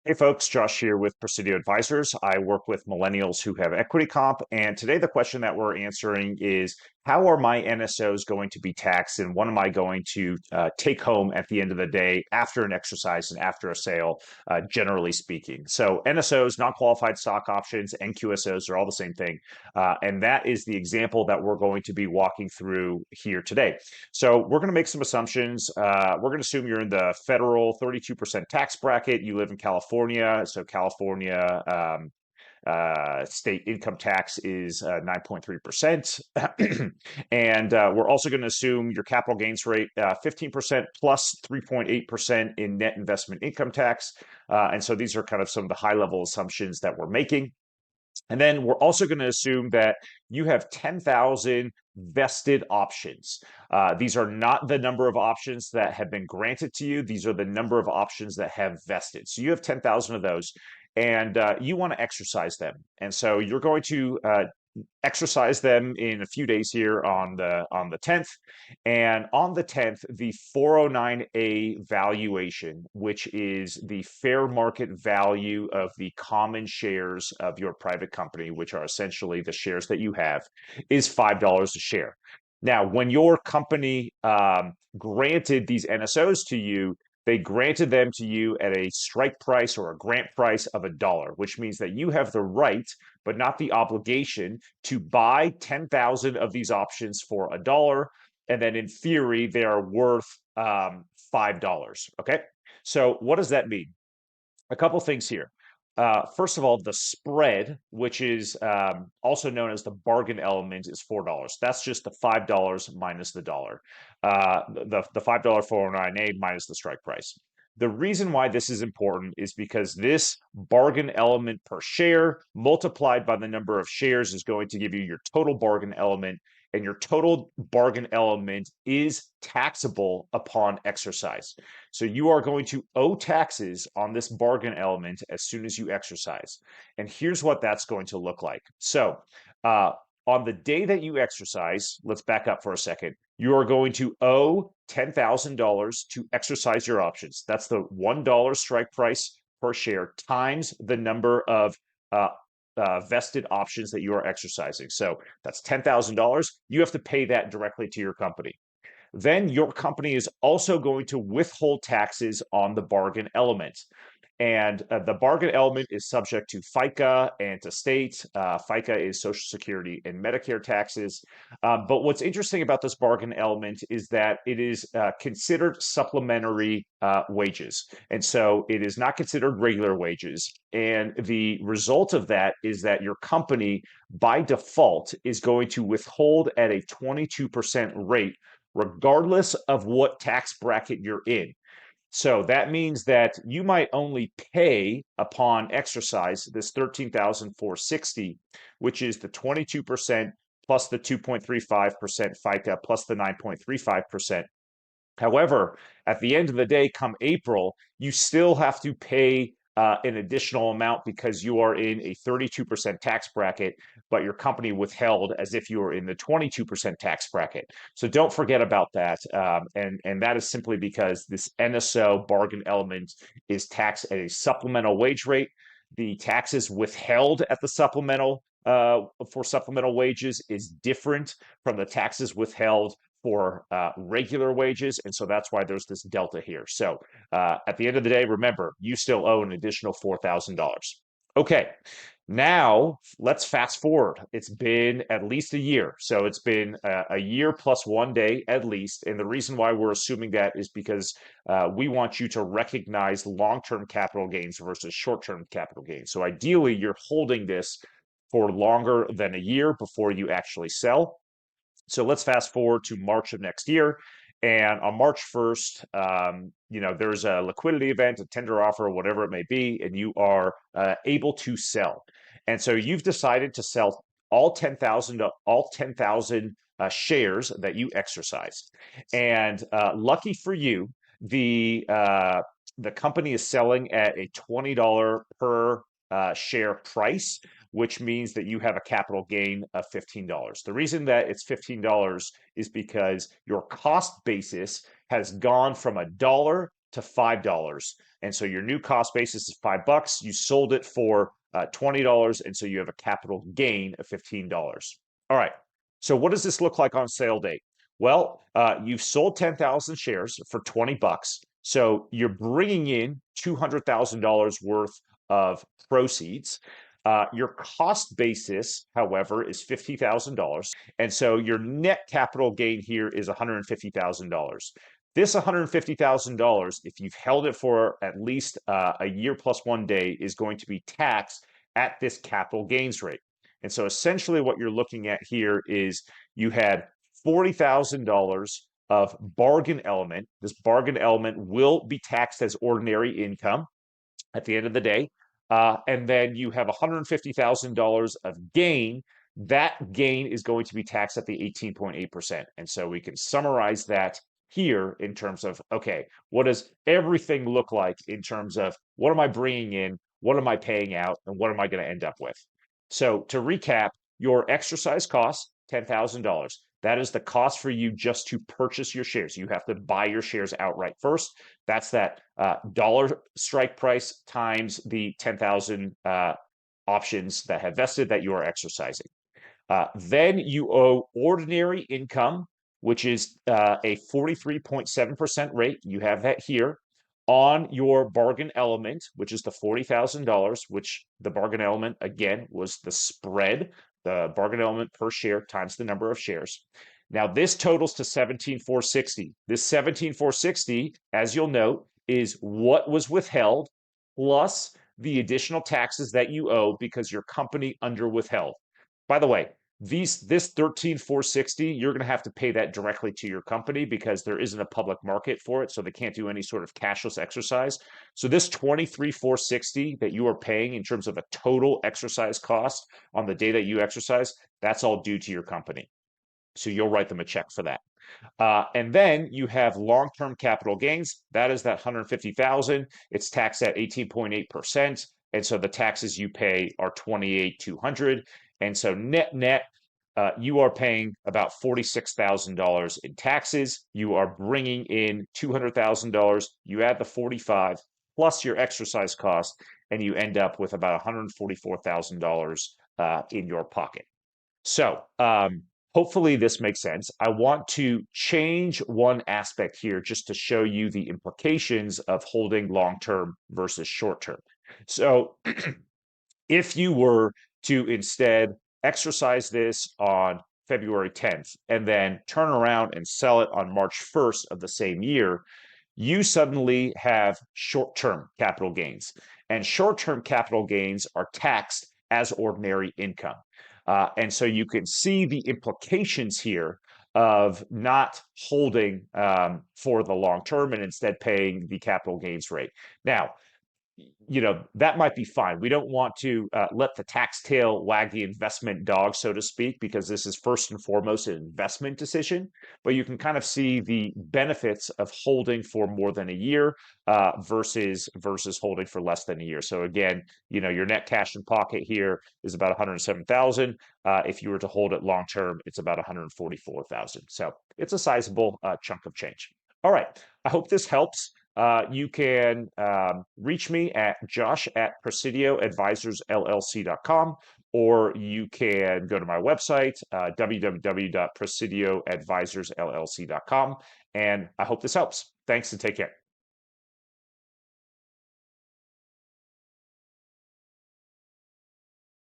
Hey folks, Josh here with Presidio Advisors. I work with millennials who have equity comp, and today the question that we're answering is how are my NSOs going to be taxed, and what am I going to take home at the end of the day after an exercise and after a sale, generally speaking. So NSOs, non-qualified stock options, NQSOs are all the same thing, and that is the example that we're going to be walking through here today. So we're going to make some assumptions. We're going to assume you're in the federal 32% tax bracket. You live in California. So California state income tax is 9.3%. And we're also going to assume your capital gains rate 15% plus 3.8% in net investment income tax. And so these are kind of some of the high level assumptions that we're making. And then we're also going to assume that you have 10,000 vested options. These are not the number of options that have been granted to you. These are the number of options that have vested. So you have 10,000 of those, and you want to exercise them. And so you're going to exercise them in a few days here on the 10th. And on the 10th, the 409A valuation, which is the fair market value of the common shares of your private company, which are essentially the shares that you have, is $5 a share. Now, when your company granted these NSOs to you, they granted them to you at a strike price or a grant price of $1, which means that you have the right, but not the obligation, to buy 10,000 of these options for $1. And then in theory, they are worth $5. Okay. So what does that mean? A couple things here. First of all, the spread, which is also known as the bargain element, is $4. That's just the $5 minus the dollar. The $5 409A minus the strike price. The reason why this is important is because this bargain element per share multiplied by the number of shares is going to give you your total bargain element, and your total bargain element is taxable upon exercise. So you are going to owe taxes on this bargain element as soon as you exercise. And here's what that's going to look like. So on the day that you exercise, let's back up for a second. You are going to owe $10,000 to exercise your options. That's the $1 strike price per share times the number of vested options that you are exercising. So that's $10,000. You have to pay that directly to your company. Then your company is also going to withhold taxes on the bargain element. And the bargain element is subject to FICA and to state. FICA is Social Security and Medicare taxes. But what's interesting about this bargain element is that it is considered supplementary wages. And so it is not considered regular wages. And the result of that is that your company, by default, is going to withhold at a 22% rate, regardless of what tax bracket you're in. So that means that you might only pay upon exercise this 13,460, which is the 22% plus the 2.35% FICA plus the 9.35%. However, at the end of the day, come April, you still have to pay an additional amount because you are in a 32% tax bracket, but your company withheld as if you were in the 22% tax bracket. So don't forget about that. And that is simply because this NSO bargain element is taxed at a supplemental wage rate. The taxes withheld at the supplemental for supplemental wages is different from the taxes withheld for regular wages. And so that's why there's this delta here. So at the end of the day, remember, you still owe an additional $4,000. Okay, now let's fast forward. It's been at least a year. So it's been a year plus 1 day at least. And the reason why we're assuming that is because we want you to recognize long-term capital gains versus short-term capital gains. So ideally, you're holding this for longer than a year before you actually sell. So let's fast forward to March of next year. And on March 1st, there's a liquidity event, a tender offer, whatever it may be, and you are able to sell. And so you've decided to sell all 10,000 shares that you exercised. And lucky for you, the company is selling at a $20 per share price, which means that you have a capital gain of $15. The reason that it's $15 is because your cost basis has gone from $1 to $5. And so your new cost basis is $5. You sold it for $20. And so you have a capital gain of $15. All right. So what does this look like on sale date? Well, you've sold 10,000 shares for $20. So you're bringing in $200,000 worth of proceeds. Your cost basis, however, is $50,000. And so your net capital gain here is $150,000. This $150,000, if you've held it for at least a year plus 1 day, is going to be taxed at this capital gains rate. And so essentially what you're looking at here is you had $40,000 of bargain element. This bargain element will be taxed as ordinary income at the end of the day. And then you have $150,000 of gain. That gain is going to be taxed at the 18.8%. And so we can summarize that here in terms of, okay, what does everything look like in terms of what am I bringing in, what am I paying out, and what am I going to end up with? So to recap, your exercise cost, $10,000. That is the cost for you just to purchase your shares. You have to buy your shares outright first. That's that dollar strike price times the 10,000 options that have vested that you are exercising. Then you owe ordinary income, which is a 43.7% rate. You have that here on your bargain element, which is the $40,000, which the bargain element, again, was the spread, the bargain element per share times the number of shares. Now, this totals to 17,460. This 17,460, as you'll note, is what was withheld plus the additional taxes that you owe because your company under withheld. By the way, this 13,460, you're going to have to pay that directly to your company because there isn't a public market for it, so they can't do any sort of cashless exercise. So this 23,460 that you are paying in terms of a total exercise cost on the day that you exercise, that's all due to your company. So you'll write them a check for that. And then you have long-term capital gains. That is that 150,000. It's taxed at 18.8%. And so the taxes you pay are 28,200. And so net, you are paying about $46,000 in taxes. You are bringing in $200,000. You add the 45 plus your exercise cost, and you end up with about $144,000 in your pocket. So hopefully this makes sense. I want to change one aspect here just to show you the implications of holding long-term versus short-term. So if you were to instead exercise this on February 10th and then turn around and sell it on March 1st of the same year, you suddenly have short-term capital gains. And short-term capital gains are taxed as ordinary income. And so you can see the implications here of not holding for the long term and instead paying the capital gains rate. Now, that might be fine. We don't want to let the tax tail wag the investment dog, so to speak, because this is first and foremost an investment decision. But you can kind of see the benefits of holding for more than a year versus holding for less than a year. So again, your net cash in pocket here is about 107,000. If you were to hold it long term, it's about 144,000. So it's a sizable chunk of change. All right. I hope this helps. You can reach me at josh@presidioadvisorsllc.com, or you can go to my website, www.presidioadvisorsllc.com. And I hope this helps. Thanks and take care.